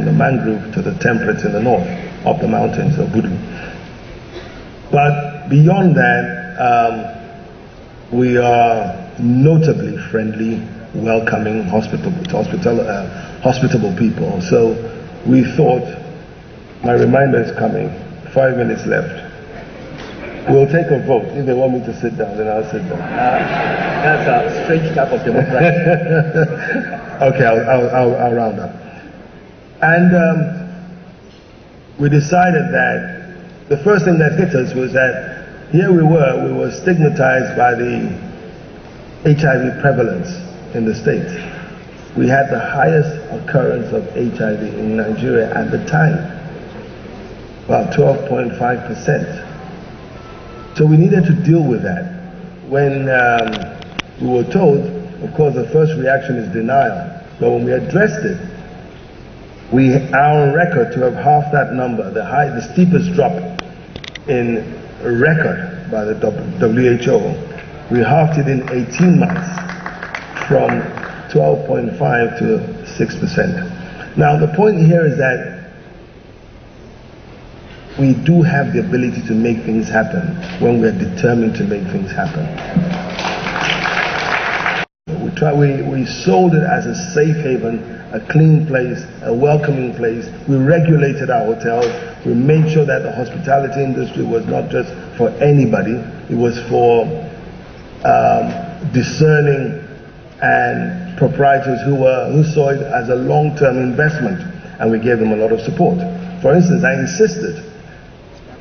from the mangrove to the temperate in the north, up the mountains of Budu. But beyond that, we are notably friendly, welcoming, hospitable people. So we thought, my reminder is coming, 5 minutes left. We'll take a vote. If they want me to sit down, then I'll sit down. That's a strange type of democracy. Okay, I'll round up. And we decided that the first thing that hit us was that here we were stigmatized by the HIV prevalence in the States. We had the highest occurrence of HIV in Nigeria at the time, about 12.5%. So we needed to deal with that. When we were told, of course, the first reaction is denial. But when we addressed it, we are on record to have half that number, the steepest drop in record by the WHO. We halved it in 18 months from 12.5 to 6%. Now the point here is that we do have the ability to make things happen when we're determined to make things happen. We sold it as a safe haven, a clean place, a welcoming place. We regulated our hotels. We made sure that the hospitality industry was not just for anybody. It was for discerning and proprietors who saw it as a long-term investment, and we gave them a lot of support. For instance, I insisted,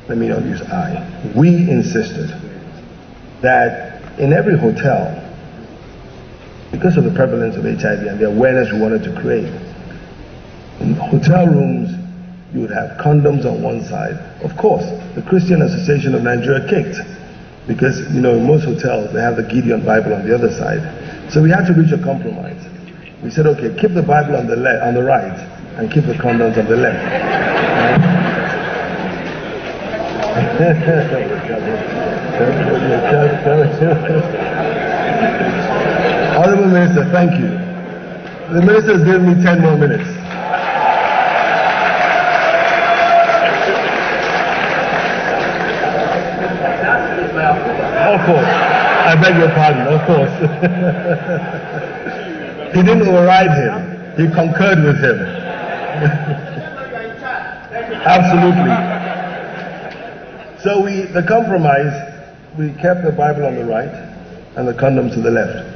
let me not use I, we insisted that in every hotel, because of the prevalence of HIV and the awareness we wanted to create, in hotel rooms you would have condoms on one side. Of course, the Christian Association of Nigeria kicked, because in most hotels they have the Gideon Bible on the other side. So we had to reach a compromise. We said, okay, keep the Bible on the right and keep the condoms on the left. Honorable Minister, thank you. The Minister has given me 10 more minutes. Of course. I beg your pardon, of course. He didn't override him. He concurred with him. Absolutely. So the compromise, we kept the Bible on the right and the condoms to the left.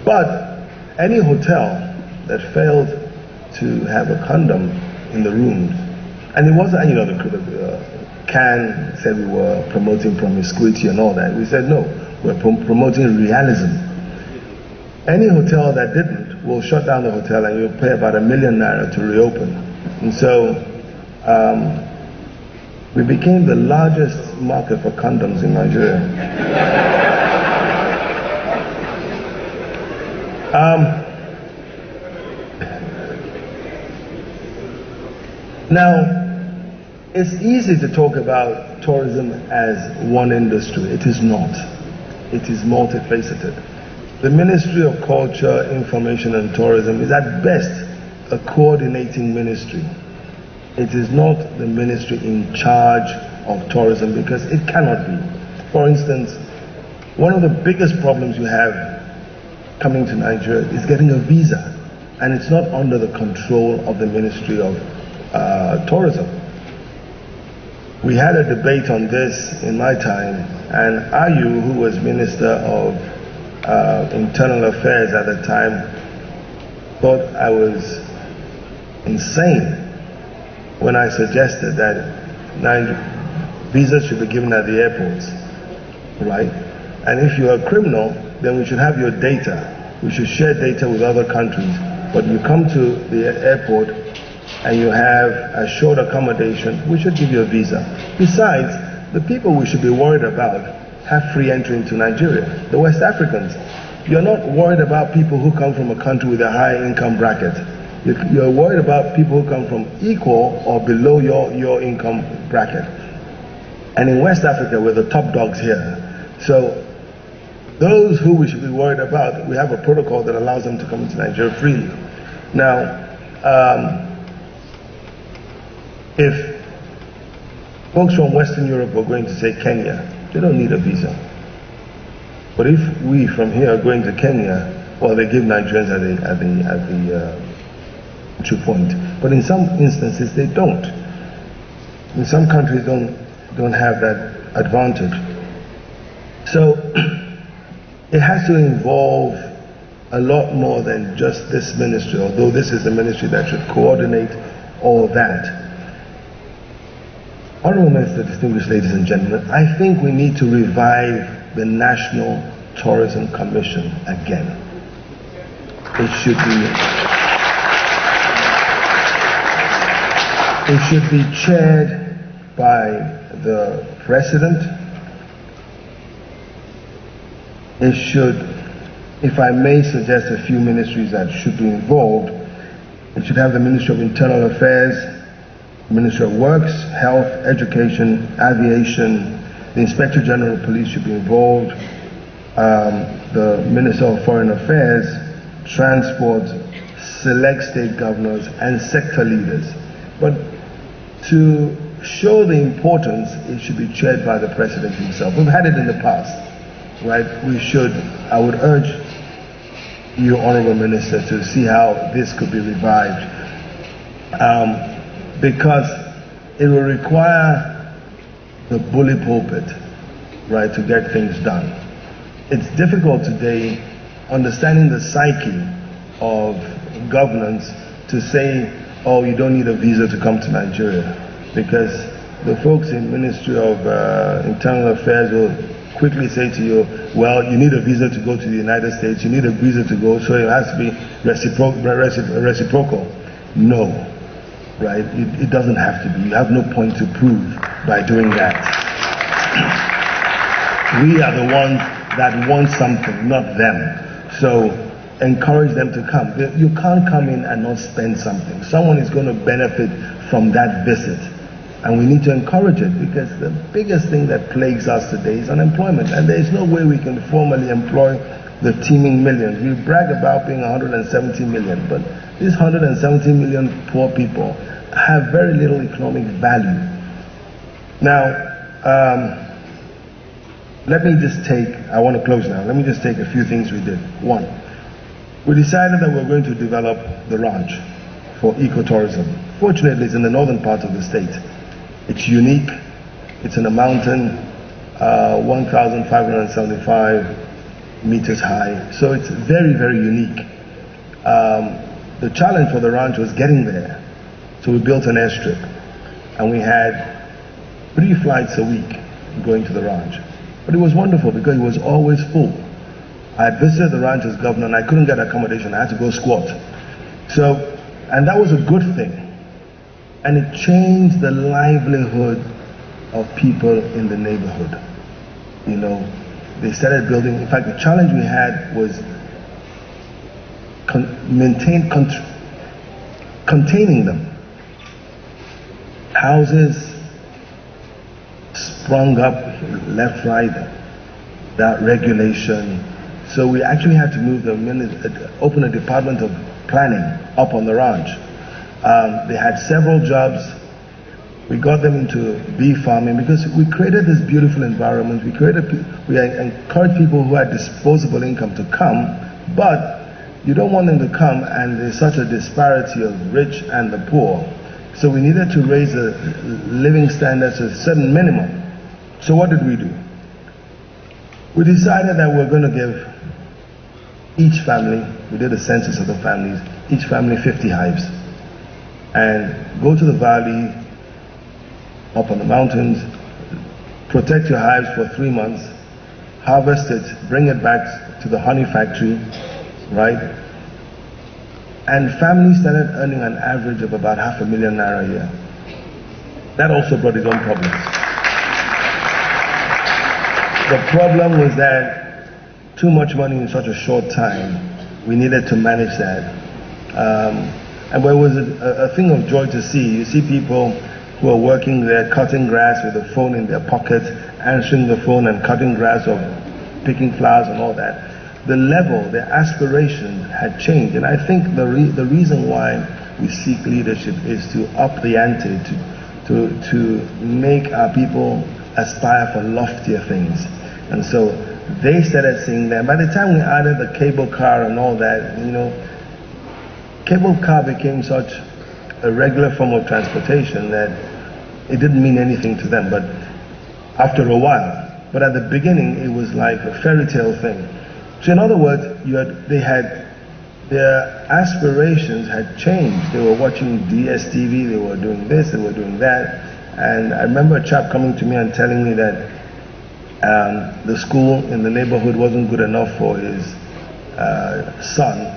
But any hotel that failed to have a condom in the rooms, and it wasn't, the CAN said we were promoting promiscuity and all that. We said no, we're promoting realism. Any hotel that didn't will shut down the hotel and you'll pay about ₦1 million to reopen. And so we became the largest market for condoms in Nigeria. Now, it's easy to talk about tourism as one industry. It is not. It is multifaceted. The Ministry of Culture, Information and Tourism is at best a coordinating ministry. It is not the ministry in charge of tourism, because it cannot be. For instance, one of the biggest problems you have coming to Nigeria is getting a visa, and it's not under the control of the Ministry of Tourism. We had a debate on this in my time, and Ayu, who was Minister of Internal Affairs at the time, thought I was insane when I suggested that visas should be given at the airports, right? And if you're a criminal, then we should have your data. We should share data with other countries. But you come to the airport and you have a short accommodation, we should give you a visa. Besides, the people we should be worried about have free entry into Nigeria, the West Africans. You're not worried about people who come from a country with a high income bracket. You're worried about people who come from equal or below your income bracket. And in West Africa, we're the top dogs here. So those who we should be worried about, we have a protocol that allows them to come into Nigeria freely. Now, If folks from Western Europe were going to say Kenya, they don't need a visa. But if we from here are going to Kenya, well, they give Nigerians at the entry point. But in some instances, they don't. In some countries, don't have that advantage. So it has to involve a lot more than just this ministry, although this is the ministry that should coordinate all that. Honorable Minister, distinguished ladies and gentlemen, I think we need to revive the National Tourism Commission again. It should be chaired by the President. It should, if I may suggest a few ministries that should be involved, it should have the Ministry of Internal Affairs, Ministry of Works, Health, Education, Aviation. The Inspector General of Police should be involved. The Minister of Foreign Affairs, Transport, select state governors, and sector leaders. But to show the importance, it should be chaired by the President himself. We've had it in the past, right? I would urge you, Honorable Minister, to see how this could be revived. Because it will require the bully pulpit, right, to get things done. It's difficult today, understanding the psyche of governance, to say, oh, you don't need a visa to come to Nigeria, because the folks in Ministry of Internal Affairs will quickly say to you, well, you need a visa to go to the United States, you need a visa to go, so it has to be reciprocal. No, right? It doesn't have to be. You have no point to prove by doing that. We are the ones that want something, not them. So encourage them to come. You can't come in and not spend something. Someone is going to benefit from that visit. And we need to encourage it, because the biggest thing that plagues us today is unemployment. And there is no way we can formally employ the teeming millions. We brag about being 170 million, but these 170 million poor people have very little economic value. Now, I want to close now. Let me just take a few things we did. One, we decided that we're going to develop the ranch for ecotourism. Fortunately, it's in the northern part of the state. It's unique. It's in a mountain, 1,575 meters high. So it's very, very unique. The challenge for the ranch was getting there. So we built an airstrip, and we had 3 flights a week going to the ranch. But it was wonderful because it was always full. I had visited the ranch as governor and I couldn't get accommodation. I had to go squat. And that was a good thing. And it changed the livelihood of people in the neighborhood. You know, they started building. In fact, the challenge we had was containing them. Houses sprung up left, right, that regulation. So we actually had to move them, open a department of planning up on the ranch. They had several jobs. We got them into bee farming because we created this beautiful environment. We encouraged people who had disposable income to come, but you don't want them to come and there's such a disparity of rich and the poor. So we needed to raise the living standards to a certain minimum. So what did we do? We decided that we're going to give each family, we did a census of the families, each family 50 hives. And go to the valley, up on the mountains, protect your hives for 3 months, harvest it, bring it back to the honey factory, right? And families started earning an average of about $500,000 naira a year. That also brought its own problems. The problem was that too much money in such a short time, we needed to manage that. And it was a thing of joy to see. You see people who are working there, cutting grass with a phone in their pocket, answering the phone and cutting grass or picking flowers and all that. The level, their aspiration had changed. And I think the reason why we seek leadership is to up the ante, to make our people aspire for loftier things. And so they started seeing that. By the time we added the cable car and all that, cable car became such a regular form of transportation that it didn't mean anything to them. But after a while, but at the beginning, it was like a fairy tale thing. So in other words, their aspirations had changed. They were watching DSTV, they were doing this, they were doing that. And I remember a chap coming to me and telling me that the school in the neighborhood wasn't good enough for his son,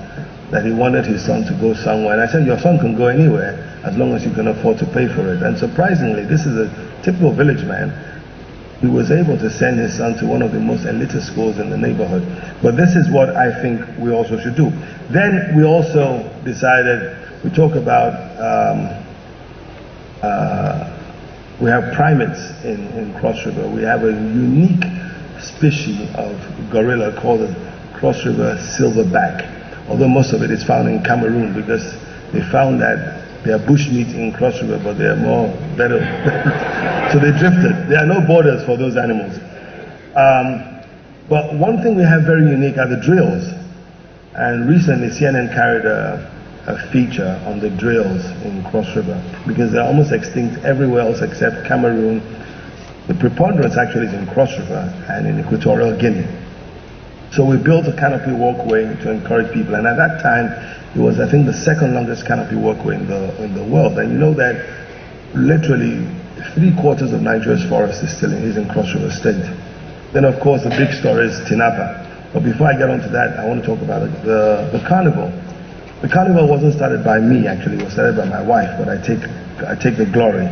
that he wanted his son to go somewhere. And I said, your son can go anywhere as long as you can afford to pay for it. And surprisingly, this is a typical village man. He was able to send his son to one of the most elitist schools in the neighborhood. But this is what I think we also should do. Then we also decided, we talk about, we have primates in Cross River. We have a unique species of gorilla called the Cross River silverback. Although most of it is found in Cameroon, because they found that they are bushmeat in Cross River, but they are more better. So they drifted. There are no borders for those animals. But one thing we have very unique are the drills. And recently CNN carried a feature on the drills in Cross River, because they're almost extinct everywhere else except Cameroon. The preponderance actually is in Cross River and in Equatorial Guinea. So we built a canopy walkway to encourage people, and at that time it was, I think, the second longest canopy walkway in the world. And you know that literally 3/4 of Nigeria's forest is in Cross River State. Then of course the big story is Tinapa. But before I get onto that, I want to talk about the carnival. The carnival wasn't started by me, actually. It was started by my wife, but I take the glory.